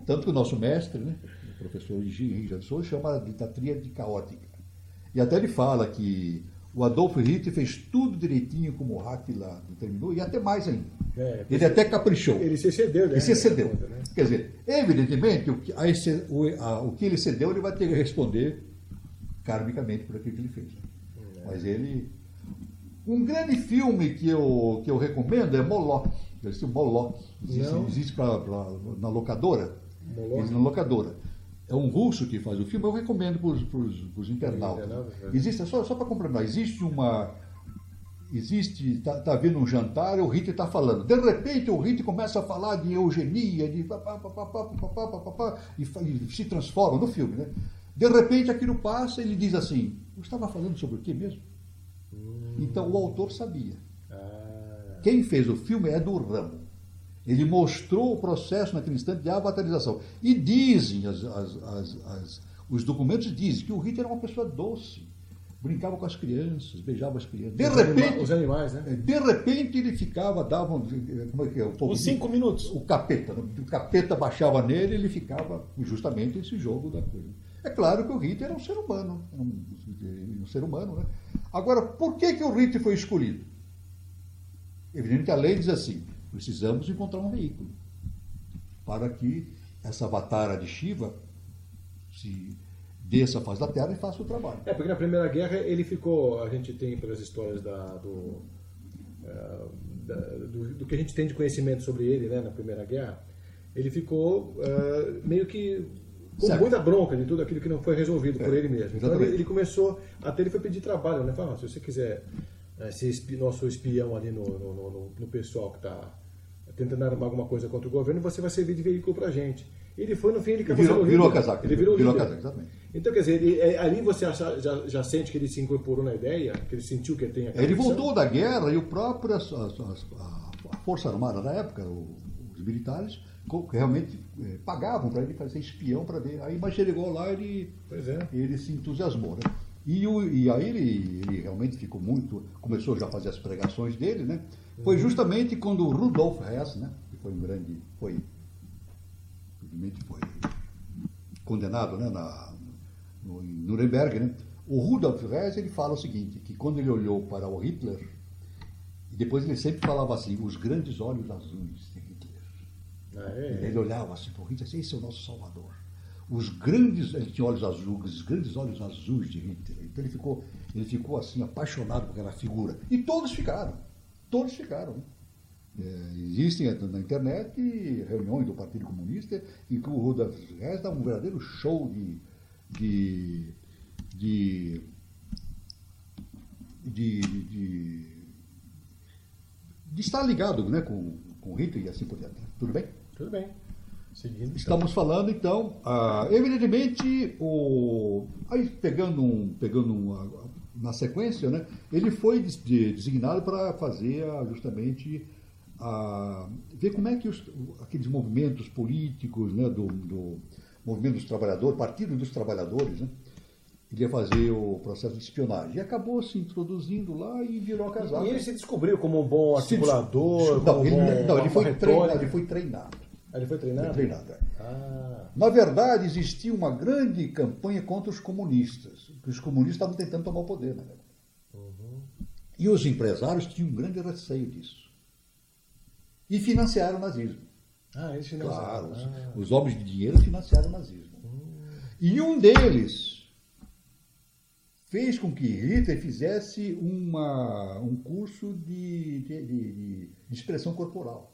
Tanto que o nosso mestre, né, o professor Henri Jansson, chama da tríade caótica. E até ele fala que o Adolf Hitler fez tudo direitinho como o Átila determinou, e até mais ainda. Ele até caprichou. Ele se excedeu, né? Ele se excedeu. Quer dizer, evidentemente, o que ele cedeu, ele vai ter que responder karmicamente por aquilo que ele fez. Mas ele... Um grande filme que eu recomendo é Moloch. Esse Moloch existe na locadora. Existe na locadora. É um russo que faz o filme, eu recomendo para os internautas. Existe, só para complementar, está havendo um jantar e o Hitler está falando. De repente o Hitler começa a falar de eugenia, de e se transforma no filme, né? De repente aquilo passa e ele diz assim, eu estava falando sobre o quê mesmo? Então o autor sabia. Quem fez o filme é do ramo. Ele mostrou o processo naquele instante de avatarização. E dizem, os documentos dizem que o Hitler era uma pessoa doce. Brincava com as crianças, beijava as crianças. De repente, os animais, né? De repente ele ficava, como é que é? Uns 5 minutos. O capeta baixava nele e ele ficava justamente esse jogo da coisa. É claro que o Hitler era um ser humano. Um ser humano, né? Agora, por que o Hitler foi escolhido? Evidente que a lei diz assim, precisamos encontrar um veículo para que essa avatara de Shiva se desça a face da Terra e faça o trabalho. Porque na Primeira Guerra ele ficou, a gente tem pelas histórias do que a gente tem de conhecimento sobre ele, né, na Primeira Guerra, ele ficou meio que com muita bronca de tudo aquilo que não foi resolvido por ele mesmo. Então ele começou, até ele foi pedir trabalho, né? Falou, se você quiser ser nosso espião ali no pessoal que está tentando armar alguma coisa contra o governo, você vai servir de veículo para a gente. Ele foi, no fim, ele acabou virou a casaca. Ele virou a casaca, exatamente. Então, quer dizer, ali você já sente que ele se incorporou na ideia, que ele sentiu que ele tem aquela Ele missão? voltou da guerra e o próprio, a Força Armada da época, os militares, realmente pagavam para ele fazer espião para ver. Aí, mas chegou lá ele se entusiasmou, né? E aí ele realmente ficou começou já a fazer as pregações dele, né? Foi justamente quando o Rudolf Hess, né? Que foi foi condenado, né? Em Nuremberg, né? O Rudolf Hess, ele fala o seguinte, que quando ele olhou para o Hitler, e depois ele sempre falava assim, os grandes olhos azuis de Hitler. Ele olhava assim para o Hitler, esse é o nosso Salvador. Ele tinha olhos azuis, os grandes olhos azuis de Hitler. Então ele ficou assim, apaixonado por aquela figura. E todos ficaram. Existem na internet reuniões do Partido Comunista em que o Rudolf Hess dá um verdadeiro show de estar ligado, né, com Hitler e assim por diante. Tudo bem? Tudo bem. Seguindo, Estamos falando, então, evidentemente, aí pegando na sequência, né, ele foi designado para fazer justamente ver como é que aqueles movimentos políticos, né, do movimento dos trabalhadores, Partido dos Trabalhadores, né, ele ia fazer o processo de espionagem. E acabou se introduzindo lá e virou casado. E ele se descobriu como um bom articulador? Ele foi treinado. Ele foi treinado? Foi treinado, Na verdade, existia uma grande campanha contra os comunistas. Os comunistas estavam tentando tomar o poder, né? E os empresários tinham um grande receio disso. E financiaram o nazismo. Eles financiaram. Claro, os homens de dinheiro financiaram o nazismo. E um deles fez com que Hitler fizesse um curso de expressão corporal.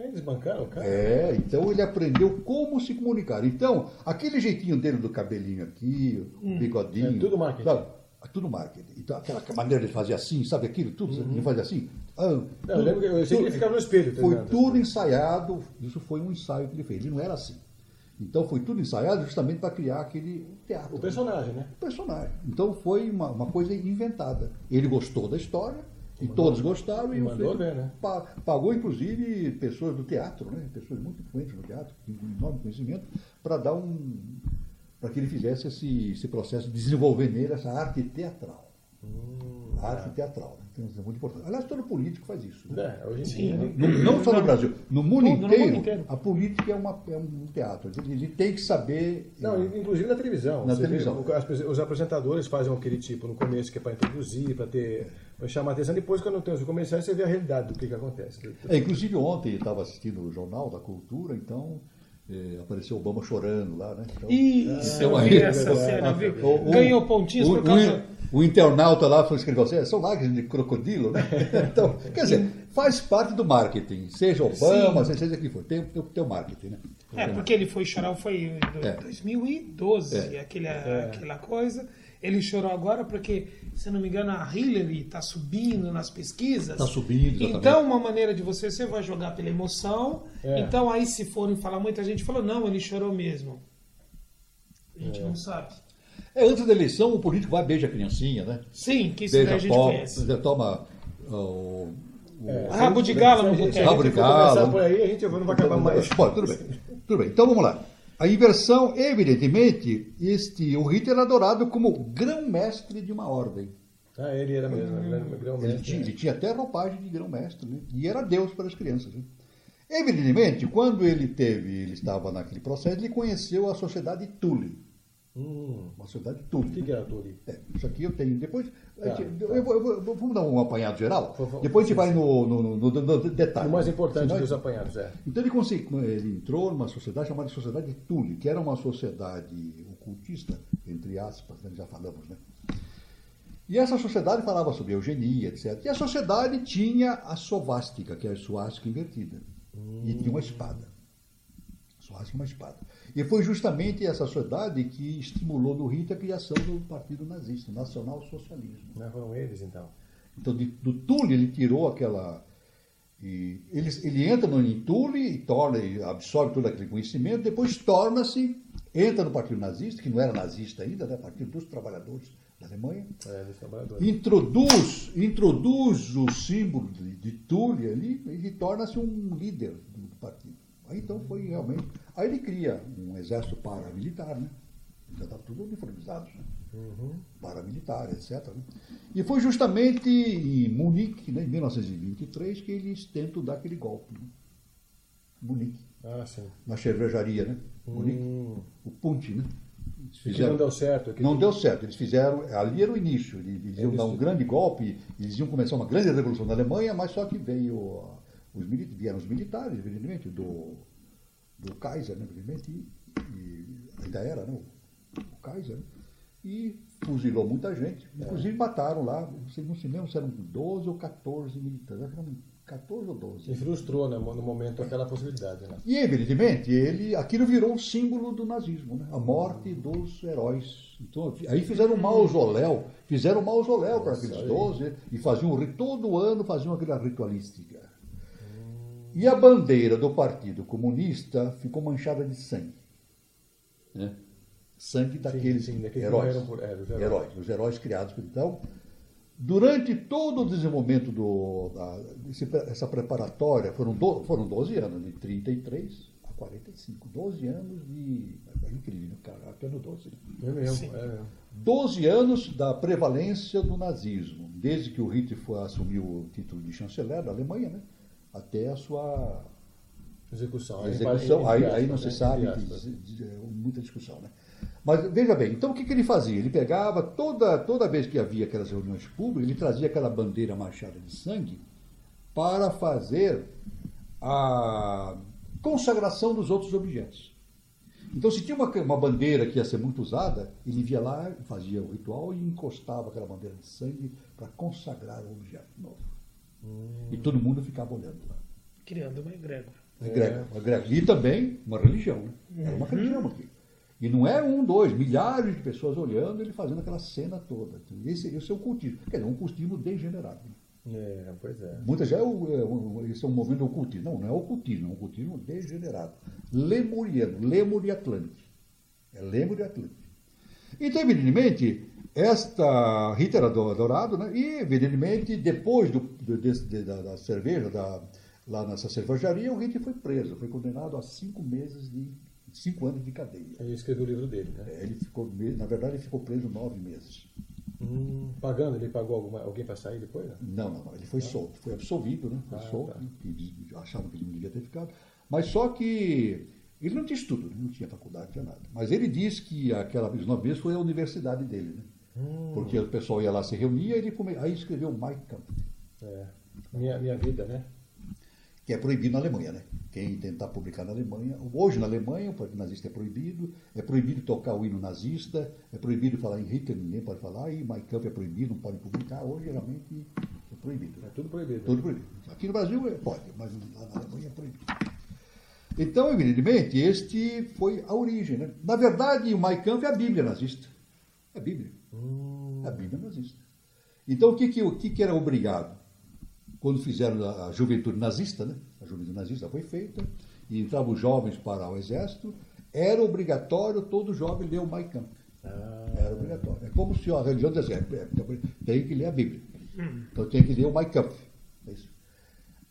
Eles bancaram, cara? Então ele aprendeu como se comunicar. Então, aquele jeitinho dele do cabelinho aqui, o bigodinho. Tudo marketing. Sabe? Tudo marketing. Então, aquela maneira de fazer assim, sabe aquilo? Tudo ele fazia assim. Eu lembro que eu sei que ele ficava no espelho. Foi tudo ensaiado. Isso foi um ensaio que ele fez. Ele não era assim. Então foi tudo ensaiado justamente para criar aquele teatro. O personagem, né? O personagem. Então foi uma coisa inventada. Ele gostou da história. E todos gostaram e mandou ver, né? Pagou, inclusive, pessoas do teatro, né? Pessoas muito influentes no teatro, com enorme conhecimento, para que ele fizesse esse processo de desenvolver nele essa arte teatral. A arte teatral, né? Então, é muito importante. Aliás, todo político faz isso. Né? Hoje em dia. Não só no Brasil. No mundo inteiro, a política é um teatro. Ele tem que saber... Inclusive na televisão. Na televisão. Os apresentadores fazem aquele tipo no começo, que é para introduzir, para chamar a atenção. Depois, quando tem os comerciais, você vê a realidade do que acontece. Inclusive, ontem eu estava assistindo o Jornal da Cultura, então... apareceu Obama chorando lá, né? Então, isso, eu vi essa cena, viu? Ganhou pontinhos por causa... O internauta lá escreveu assim, são lágrimas de crocodilo, né? Então, quer dizer, faz parte do marketing, seja Obama, seja quem for, tem o marketing, né? Porque ele foi chorar, foi em 2012, aquela coisa. Ele chorou agora porque, se não me engano, a Hillary está subindo nas pesquisas. Está subindo, exatamente. Então, uma maneira de você vai jogar pela emoção. Então, aí se forem falar, muita gente falou, não, ele chorou mesmo. A gente não sabe. Antes da eleição, o político vai beija a criancinha, né? Sim, que isso daí a gente conhece. Toma rabo de galo no boteco. Rabo de galo. Por aí, a gente não vai acabar mais. Bom, tudo bem. Então, vamos lá. A inversão, evidentemente, o Hitler era adorado como grão-mestre de uma ordem. Ele era mesmo, grão-mestre. Ele tinha até roupagem de grão-mestre, né? E era Deus para as crianças. Né? Evidentemente, quando ele estava naquele processo, ele conheceu a sociedade Thule. Uma sociedade Thule. O que era Thule? Isso aqui eu tenho. Depois, vamos dar um apanhado geral? Depois a gente vai no detalhe. O mais importante dos apanhados, Então ele entrou numa sociedade chamada Sociedade Thule, que era uma sociedade ocultista, entre aspas, né, já falamos, né? E essa sociedade falava sobre eugenia, etc. E a sociedade tinha a sovástica, que é a suástica invertida. E tinha uma espada. Suástica uma espada. E foi justamente essa sociedade que estimulou no Hitler a criação do Partido Nazista, o Nacional-Socialismo. Foram eles, então. Então, do Thule, ele tirou aquela... Ele entra no Thule e absorve todo aquele conhecimento, depois torna-se entra no Partido Nazista, que não era nazista ainda, né? Partido dos Trabalhadores da Alemanha, dos trabalhadores. introduz o símbolo de Thule ali e torna-se um líder do partido. Aí então foi realmente... Aí ele cria um exército paramilitar, né? Já estava tudo uniformizado, né? Paramilitar, etc. Né? E foi justamente em Munique, né, em 1923, que eles tentam dar aquele golpe. Né? Munique. Sim. Na cervejaria, né? Munique. O Punch, né? Que não deu certo. Não deu certo. Eles fizeram... Ali era o início. Eles iam dar um grande golpe, eles iam começar uma grande revolução na Alemanha, mas só que vieram os militares, evidentemente, do Kaiser, né? Evidentemente, e ainda era, né? O Kaiser, né? E fuzilou muita gente. Inclusive mataram lá, não se lembra se eram 12 ou 14 militares. Acho que eram 14 ou 12. E frustrou, né, no momento aquela possibilidade. Né? E, evidentemente, aquilo virou um símbolo do nazismo, né? A morte dos heróis. Então, aí fizeram um mausoléu para aqueles 12, e todo ano faziam aquela ritualística. E a bandeira do Partido Comunista ficou manchada de sangue. Né? Sangue daqueles heróis. Os heróis criados por então. Durante todo o desenvolvimento essa preparatória, foram 12 anos, de 33 a 45. 12 anos de... É incrível, cara, até no 12. É mesmo. 12 anos da prevalência do nazismo, desde que o Hitler assumiu o título de chanceler da Alemanha, né, até a sua execução. Aí não se sabe, muita discussão, né? Mas veja bem, então o que ele fazia? Ele pegava, toda vez que havia aquelas reuniões públicas, ele trazia aquela bandeira manchada de sangue para fazer a consagração dos outros objetos. Então, se tinha uma bandeira que ia ser muito usada, ele ia lá, fazia o ritual e encostava aquela bandeira de sangue para consagrar o objeto novo. E todo mundo ficava olhando lá. Criando uma egrégora. E também uma religião. Né? Era uma religião aqui. E não é milhares de pessoas olhando, ele fazendo aquela cena toda. Esse é o cultismo. Quer dizer, um cultismo degenerado. Pois é. Muitas já esse é um movimento ocultismo. Não é ocultismo, é um cultismo degenerado. Lemuriano, Lemur e Atlante. É Lemur e Atlante. Então, evidentemente, esta Rita era adorado, né? E, evidentemente, depois da cerveja, lá nessa cervejaria, o Rita foi preso, foi condenado a 5 anos de cadeia. Ele escreveu o livro dele, né? Ele ficou preso 9 meses. Pagando? Ele pagou alguém para sair depois? Né? Não. Ele foi solto. Foi absolvido, né? Foi solto. Achavam que ele não devia ter ficado. Mas só que ele não tinha estudo, não tinha faculdade, não tinha nada. Mas ele disse que aqueles 9 meses foi a universidade dele, né? Porque o pessoal ia lá, se reunia, aí escreveu Mein Kampf. Minha vida, né? Que é proibido na Alemanha, né? Quem tentar publicar na Alemanha... Hoje, na Alemanha, o partido nazista é proibido tocar o hino nazista, é proibido falar em Hitler, ninguém pode falar, e Mein Kampf é proibido, não pode publicar. Hoje, geralmente, é proibido. É tudo proibido. Tudo proibido. Aqui no Brasil pode, mas lá na Alemanha é proibido. Então, evidentemente, este foi a origem, né? Na verdade, o Mein Kampf é a Bíblia nazista. É a Bíblia. É a Bíblia nazista. Então, o que era obrigado? Quando fizeram a juventude nazista, né? A juventude nazista foi feita, e entravam os jovens para o exército, era obrigatório todo jovem ler o Mein Kampf. Era obrigatório. É como se a religião dissesse, tem que ler a Bíblia. Então tem que ler o Mein Kampf. É isso.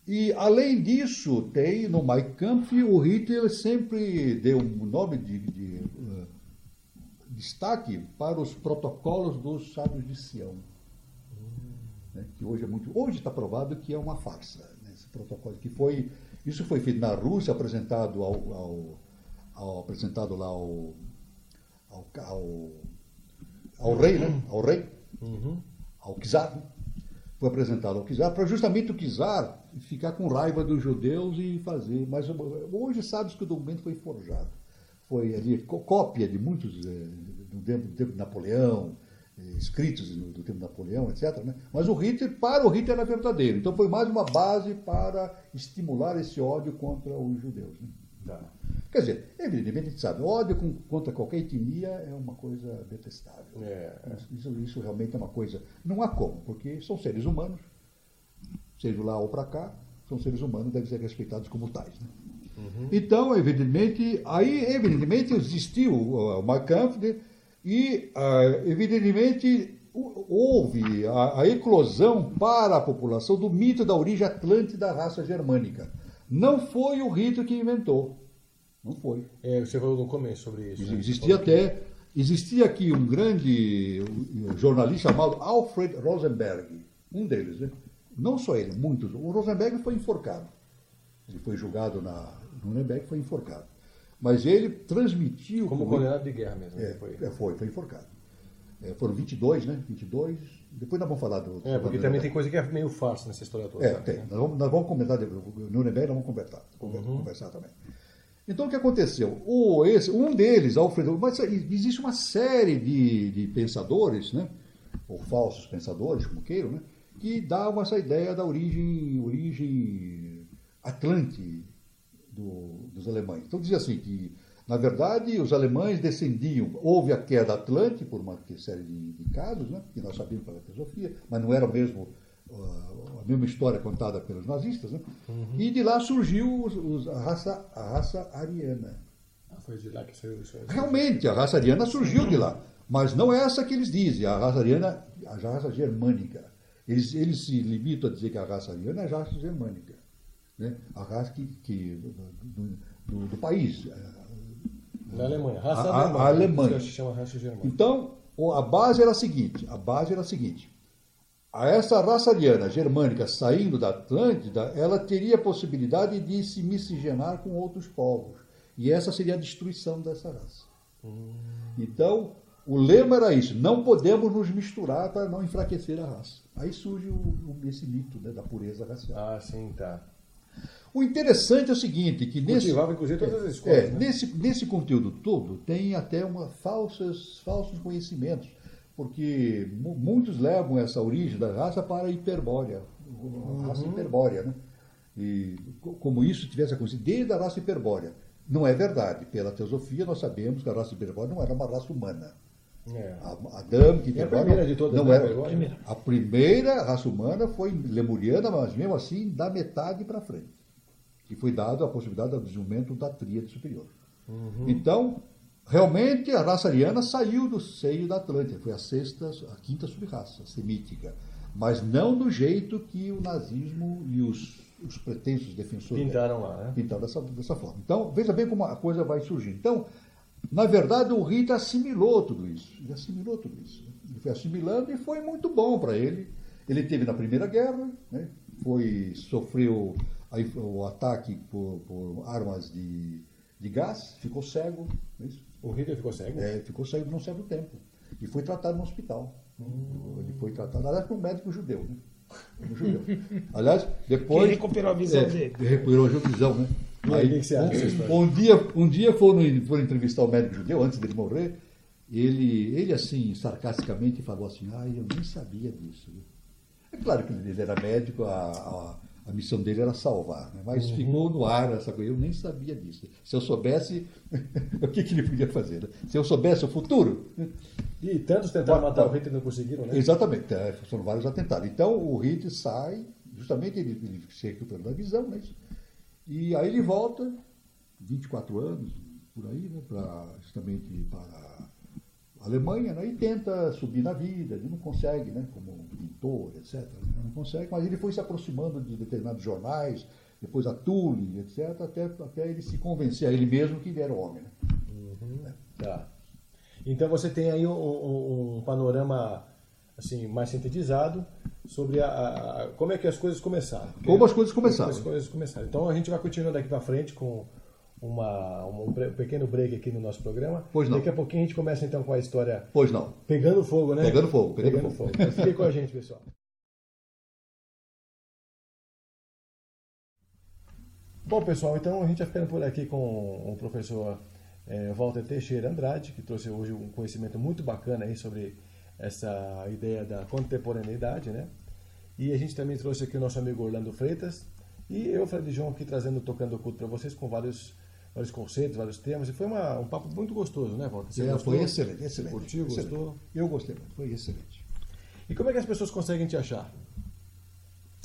E, além disso, tem no Mein Kampf, o Hitler sempre deu um nome de destaque para os protocolos dos sábios de Sião. Né, que hoje está provado que é uma farsa, né, esse protocolo isso foi feito na Rússia, apresentado lá ao rei, né, ao czar, né, foi apresentado ao czar para justamente o czar ficar com raiva dos judeus e fazer, mas hoje sabe-se que o documento foi forjado, foi ali cópia de muitos do tempo de Napoleão, escritos do tempo de Napoleão, etc. Né? Mas para o Hitler era verdadeiro. Então foi mais uma base para estimular esse ódio contra os judeus. Né? Quer dizer, evidentemente a gente sabe, ódio contra qualquer etnia é uma coisa detestável. Isso realmente é uma coisa... Não há como, porque são seres humanos, seja lá ou para cá, são seres humanos, devem ser respeitados como tais. Né? Então, evidentemente existiu o Mein Kampf, né? E, evidentemente, houve a eclosão para a população do mito da origem atlântida da raça germânica. Não foi o Hitler que inventou. Não foi. Você falou no começo sobre isso. Existia aqui um grande jornalista chamado Alfred Rosenberg, um deles, né? Não só ele, muitos. O Rosenberg foi enforcado. Ele foi julgado na Nuremberg, foi enforcado. Mas ele transmitiu... Como condenado de guerra mesmo. Foi enforcado. Foram 22, né? 22. Depois nós vamos falar do... porque também tem coisa que é meio farsa nessa história toda. Tem. Né? Nós vamos comentar, Nuremberg nós vamos conversar também. Então, o que aconteceu? Um deles, Alfredo... Mas existe uma série de pensadores, né? Ou falsos pensadores, como queiram, né? Que davam essa ideia da origem atlante dos alemães. Então, dizia assim que, na verdade, os alemães descendiam... Houve a queda atlante, por uma série de casos, né? Que nós sabíamos pela filosofia, mas não era mesmo... a mesma história contada pelos nazistas, né? E de lá surgiu a raça ariana. Foi de lá que saiu isso. Realmente, a raça ariana surgiu de lá, mas não é essa que eles dizem, a raça ariana, a raça germânica. Eles se limitam a dizer que a raça ariana é a raça germânica, né? A raça do país. Da Alemanha, a Alemanha. Que se chama raça germânica. Então, a base era a seguinte, essa raça ariana germânica saindo da Atlântida, ela teria a possibilidade de se miscigenar com outros povos. E essa seria a destruição dessa raça. Então, o lema era isso, não podemos nos misturar para não enfraquecer a raça. Aí surge esse mito, né, da pureza racial. Ah, sim, tá. O interessante é o seguinte, que cultivava, inclusive, todas as escolas, né? nesse conteúdo todo tem até falsos conhecimentos. Porque muitos levam essa origem da raça para a hiperbórea, a raça hiperbórea, né? E como isso tivesse acontecido desde a raça hiperbórea. Não é verdade. Pela teosofia nós sabemos que a raça hiperbórea não era uma raça humana. A Adâmica hiperbórea a primeira de todas, não era. A primeira raça humana foi lemuriana, mas mesmo assim da metade para frente. Que foi dado a possibilidade do desenvolvimento da tríade superior. Então, realmente, a raça ariana saiu do seio da Atlântida, foi a quinta subraça semítica, mas não do jeito que o nazismo e os pretensos defensores pintaram lá, né? Pintaram dessa forma. Então, veja bem como a coisa vai surgir. Então, na verdade, o Hitler assimilou tudo isso. Ele foi assimilando e foi muito bom para ele. Ele teve na Primeira Guerra, né? Sofreu o ataque por armas de gás, ficou cego. Não é isso? O Hitler ficou cego? Ficou cego por um certo tempo. E foi tratado no hospital. Ele foi tratado, aliás, por um médico judeu, né? Aliás, depois... Ele recuperou a visão dele. Recuperou a visão, né? Aí, um dia foram entrevistar o médico judeu, antes dele morrer, ele assim, sarcasticamente, falou assim, eu nem sabia disso. É claro que ele era médico, a missão dele era salvar, né? Mas ficou no ar essa coisa, eu nem sabia disso. Se eu soubesse, o que ele podia fazer? Né? Se eu soubesse o futuro... E tantos tentaram matar o Hitler e não conseguiram, né? Exatamente, foram vários atentados. Então o Hitler sai, justamente ele se recupera da visão, né? E aí ele volta, 24 anos, por aí, né? Justamente para a Alemanha, né? E tenta subir na vida, ele não consegue, né? Como pintor, etc. Não consegue, mas ele foi se aproximando de determinados jornais, depois a Tully, etc., até ele se convencer a ele mesmo que ele era homem. Né? Tá. Então você tem aí um panorama assim, mais sintetizado sobre como é que as coisas começaram. Como as coisas começaram. Então a gente vai continuando daqui para frente com um pequeno break aqui no nosso programa. Pois não. Daqui a pouquinho a gente começa então com a história... Pois não. Pegando fogo, né? Pegando fogo. Então, fique com a gente, pessoal. Bom, pessoal, então a gente vai ficando por aqui com o professor Walter Teixeira Andrade, que trouxe hoje um conhecimento muito bacana aí sobre essa ideia da contemporaneidade, né? E a gente também trouxe aqui o nosso amigo Orlando Freitas e eu, Fred João, aqui tocando o culto para vocês com vários conceitos, vários temas. E foi um papo muito gostoso, né, Walter? Você gostou? Foi excelente. Curtiu, gostou? Eu gostei muito, foi excelente. E como é que as pessoas conseguem te achar?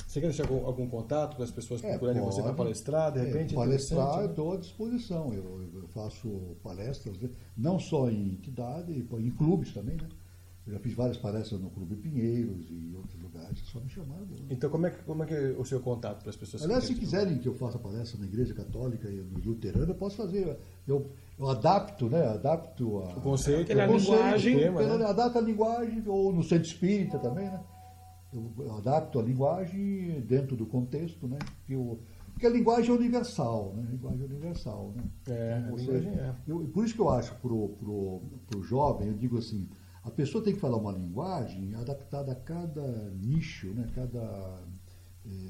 Você quer deixar algum contato para as pessoas procurarem você para palestrar, de repente? Palestrar, eu estou à disposição. Eu faço palestras, né? Não só em entidade, em clubes também, né? Eu já fiz várias palestras no Clube Pinheiros e em outros lugares, é só me chamar. Né? Então, como é que é o seu contato para as pessoas? Aliás, se quiserem que eu faça palestra na Igreja Católica e no Luterano, eu posso fazer. Eu adapto, né? Adapto o conceito, a linguagem. Adapto a linguagem, ou no centro espírita também, né? Eu adapto a linguagem dentro do contexto, né? Porque a linguagem é universal, né? A linguagem é universal, né? Por isso que eu acho pro jovem, eu digo assim, a pessoa tem que falar uma linguagem adaptada a cada nicho, né?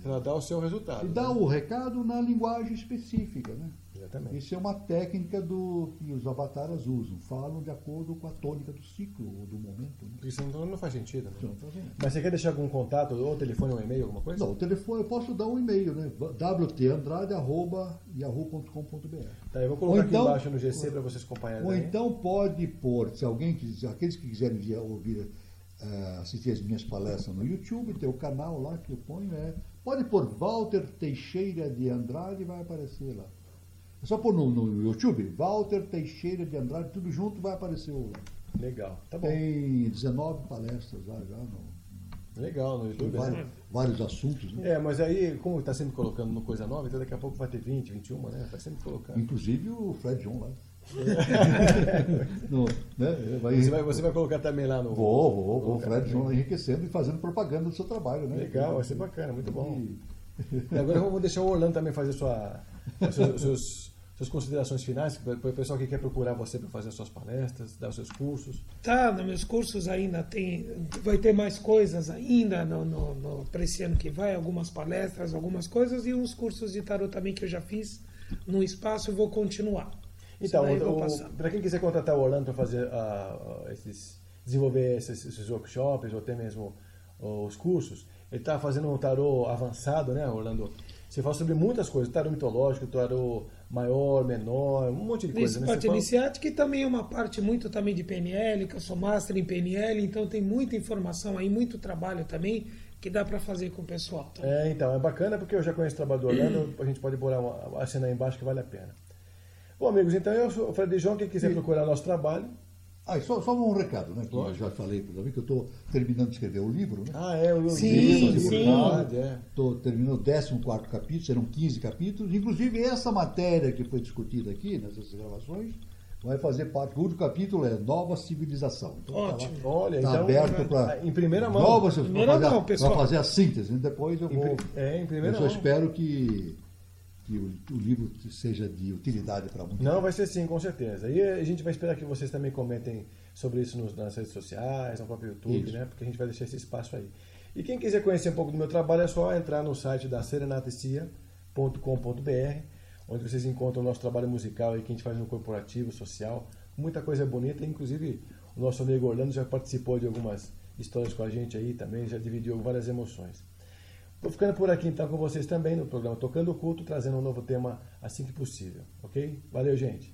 Para dar o seu resultado. E dar o recado na linguagem específica, né? Exatamente. Isso é uma técnica que os avataras usam. Falam de acordo com a tônica do ciclo ou do momento. Né? Isso não faz sentido, né? Não faz sentido. Mas você quer deixar algum contato, ou telefone, ou e-mail, alguma coisa? Não, o telefone, eu posso dar um e-mail, né? wtandrade@yahoo.com.br. Tá, eu vou colocar aqui embaixo no GC para vocês acompanharem. Ou então pode pôr, se aqueles que quiserem ouvir, assistir as minhas palestras no YouTube, tem o canal lá que eu ponho, pode pôr Walter Teixeira de Andrade e vai aparecer lá. É só pôr no YouTube, Walter Teixeira de Andrade, tudo junto vai aparecer o. Legal, tá bom. Tem 19 palestras lá já Legal, no YouTube. Vários assuntos, né? Mas aí, como está sempre colocando no Coisa Nova, então daqui a pouco vai ter 20, 21, né? Está sempre colocando. Inclusive o Fred John lá. Você vai colocar também lá no. Vou. O Fred John enriquecendo e fazendo propaganda do seu trabalho, né? Legal, vai ser bacana, muito bom. E agora vamos deixar o Orlando também fazer suas considerações finais, para o pessoal que quer procurar você para fazer as suas palestras, dar os seus cursos. Tá, nos meus cursos ainda vai ter mais coisas ainda para esse ano que vai, algumas palestras, algumas coisas, e uns cursos de tarot também que eu já fiz no espaço e vou continuar. Então, para quem quiser contratar o Orlando para fazer desenvolver esses workshops ou até mesmo os cursos, ele está fazendo um tarô avançado, né, Orlando? Você fala sobre muitas coisas, tarô mitológico, tarô maior, menor, um monte de coisa. Isso, parte iniciática e também uma parte muito também de PNL, que eu sou master em PNL, então tem muita informação aí, muito trabalho também que dá para fazer com o pessoal. Também. Então, é bacana porque eu já conheço o trabalho do Orlando, a gente pode botar a cena aí embaixo que vale a pena. Bom, amigos, então eu sou o Fred João, quem quiser procurar nosso trabalho. Só um recado, né? Que eu já falei para que eu estou terminando de escrever o livro, né? O livro. Sim. Estou terminando o 14º capítulo, serão 15 capítulos. Inclusive, essa matéria que foi discutida aqui, nessas gravações, vai fazer parte. O último capítulo é Nova Civilização. Então, ótimo. Olha, tá então, aberto para... Em primeira mão. Para fazer a síntese. Depois eu vou... em primeira mão. Eu só espero que o livro seja de utilidade para muita gente. Não, vai ser sim, com certeza. E a gente vai esperar que vocês também comentem sobre isso nas redes sociais, no próprio YouTube, né? Porque a gente vai deixar esse espaço aí. E quem quiser conhecer um pouco do meu trabalho é só entrar no site da serenatecia.com.br, onde vocês encontram o nosso trabalho musical aí que a gente faz no corporativo, social, muita coisa bonita. Inclusive, o nosso amigo Orlando já participou de algumas histórias com a gente aí também, já dividiu várias emoções. Vou ficando por aqui então com vocês também no programa Tocando o Culto, trazendo um novo tema assim que possível, ok? Valeu, gente!